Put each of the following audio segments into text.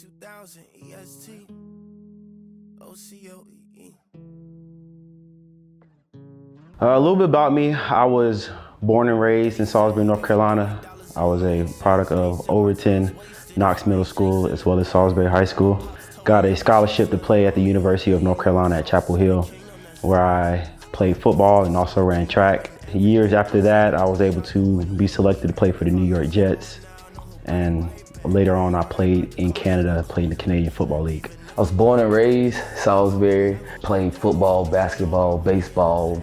2000 EST OCOEE. A little bit about me. I was born and raised in Salisbury, North Carolina. I was a product of Overton, Knox Middle School, as well as Salisbury High School. Got a scholarship to play at the University of North Carolina at Chapel Hill, where I played football and also ran track. Years after that, I was able to be selected to play for the New York Jets. And later on, I played in Canada, played in the Canadian Football League. I was born and raised Salisbury, played football, basketball, baseball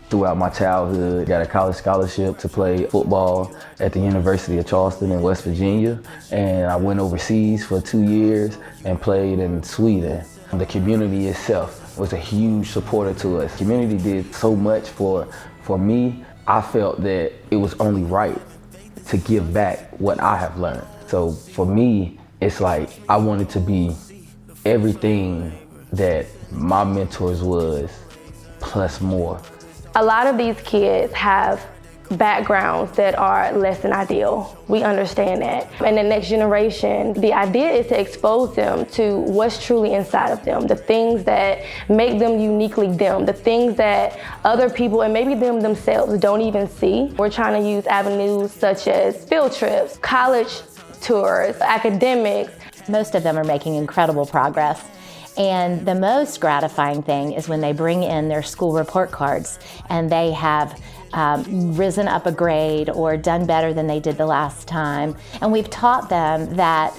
throughout my childhood. Got a college scholarship to play football at the University of Charleston in West Virginia. And I went overseas for 2 years and played in Sweden. The community itself was a huge supporter to us. The community did so much for me. I felt that it was only right to give back what I have learned. So for me, it's like I wanted to be everything that my mentors was, plus more. A lot of these kids have backgrounds that are less than ideal. We understand that. And the next generation, the idea is to expose them to what's truly inside of them, the things that make them uniquely them, the things that other people and maybe them themselves don't even see. We're trying to use avenues such as field trips, college tours, academics. Most of them are making incredible progress. And the most gratifying thing is when they bring in their school report cards and they have risen up a grade or done better than they did the last time. And we've taught them that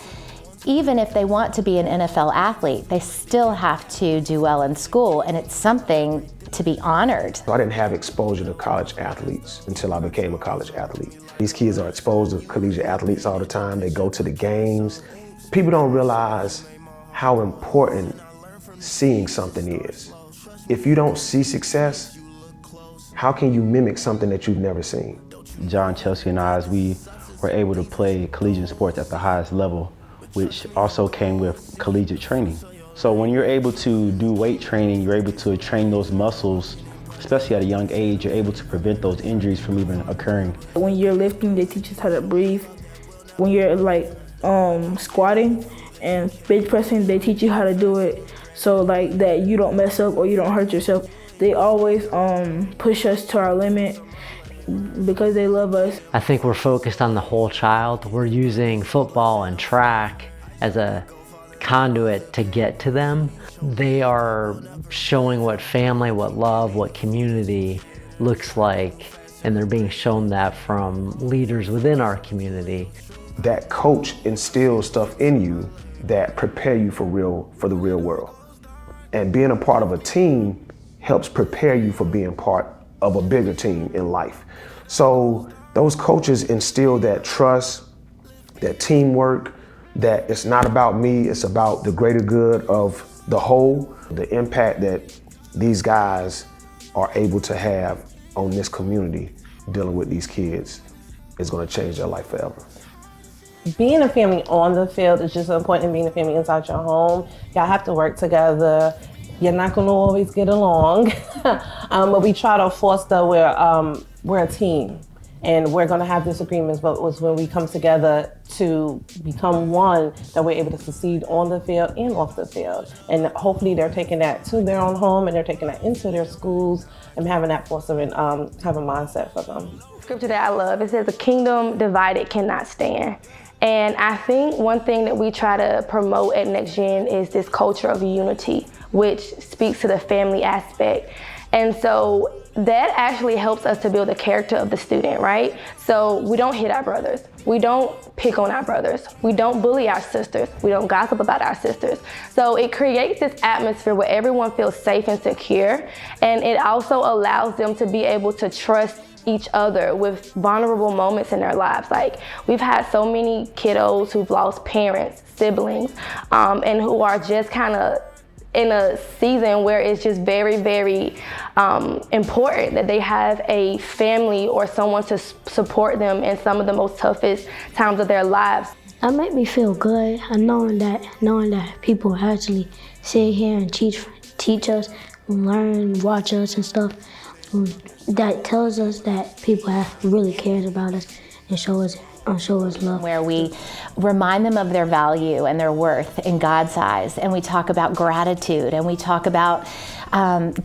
even if they want to be an NFL athlete, they still have to do well in school, and it's something to be honored. I didn't have exposure to college athletes until I became a college athlete. These kids are exposed to collegiate athletes all the time. They go to the games. People don't realize how important seeing something is. If you don't see success, how can you mimic something that you've never seen? John, Chelsea, and I, as we were able to play collegiate sports at the highest level, which also came with collegiate training. So when you're able to do weight training, you're able to train those muscles, especially at a young age, you're able to prevent those injuries from even occurring. When you're lifting, they teach us how to breathe. When you're squatting and bench pressing, they teach you how to do it so that you don't mess up or you don't hurt yourself. They always push us to our limit because they love us. I think we're focused on the whole child. We're using football and track as a conduit to get to them. They are showing what family, what love, what community looks like, and they're being shown that from leaders within our community. That coach instills stuff in you that prepare you for the real world. And being a part of a team helps prepare you for being part of a bigger team in life. So those coaches instill that trust, that teamwork, that it's not about me, it's about the greater good of the whole. The impact that these guys are able to have on this community dealing with these kids is gonna change their life forever. Being a family on the field is just as important as being a family inside your home. Y'all have to work together. You're not going to always get along, but we try to foster where we're a team and we're going to have disagreements, but it's when we come together to become one that we're able to succeed on the field and off the field. And hopefully they're taking that to their own home and they're taking that into their schools and having that fostering type of mindset for them. Scripture that I love, it says, "A kingdom divided cannot stand." And I think one thing that we try to promote at Next Gen is this culture of unity, which speaks to the family aspect. And so that actually helps us to build the character of the student, right? So we don't hit our brothers. We don't pick on our brothers. We don't bully our sisters. We don't gossip about our sisters. So it creates this atmosphere where everyone feels safe and secure. And it also allows them to be able to trust each other with vulnerable moments in their lives. Like, we've had so many kiddos who've lost parents, siblings, and who are just kind of in a season where it's just very, very important that they have a family or someone to support them in some of the most toughest times of their lives. That made me feel good, knowing that people actually sit here and teach us, learn, watch us and stuff. That tells us that people have really cared about us and show us show us love. Where we remind them of their value and their worth in God's eyes, and we talk about gratitude, and we talk about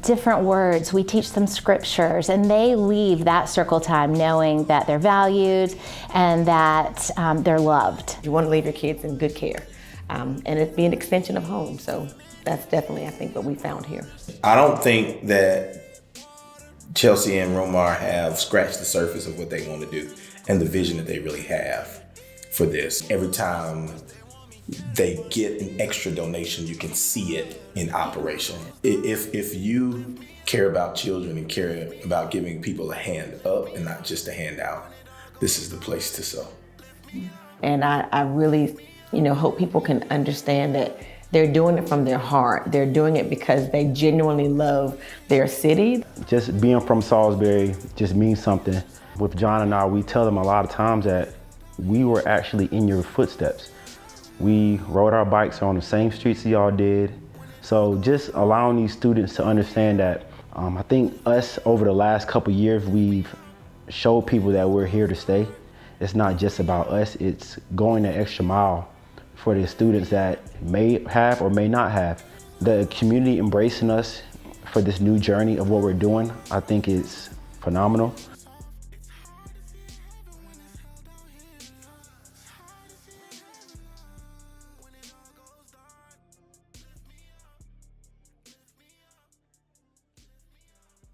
different words. We teach them scriptures, and they leave that circle time knowing that they're valued and that they're loved. You want to leave your kids in good care, and it be an extension of home. So that's definitely, I think, what we found here. I don't think that Chelsea and Romar have scratched the surface of what they want to do and the vision that they really have for this. Every time they get an extra donation, you can see it in operation. If you care about children and care about giving people a hand up and not just a handout, this is the place to sow. And I really, hope people can understand that they're doing it from their heart. They're doing it because they genuinely love their city. Just being from Salisbury just means something. With John and I, we tell them a lot of times that we were actually in your footsteps. We rode our bikes on the same streets y'all did. So just allowing these students to understand that, I think us over the last couple years, we've showed people that we're here to stay. It's not just about us, it's going the extra mile for the students that may have or may not have. The community embracing us for this new journey of what we're doing, I think is phenomenal.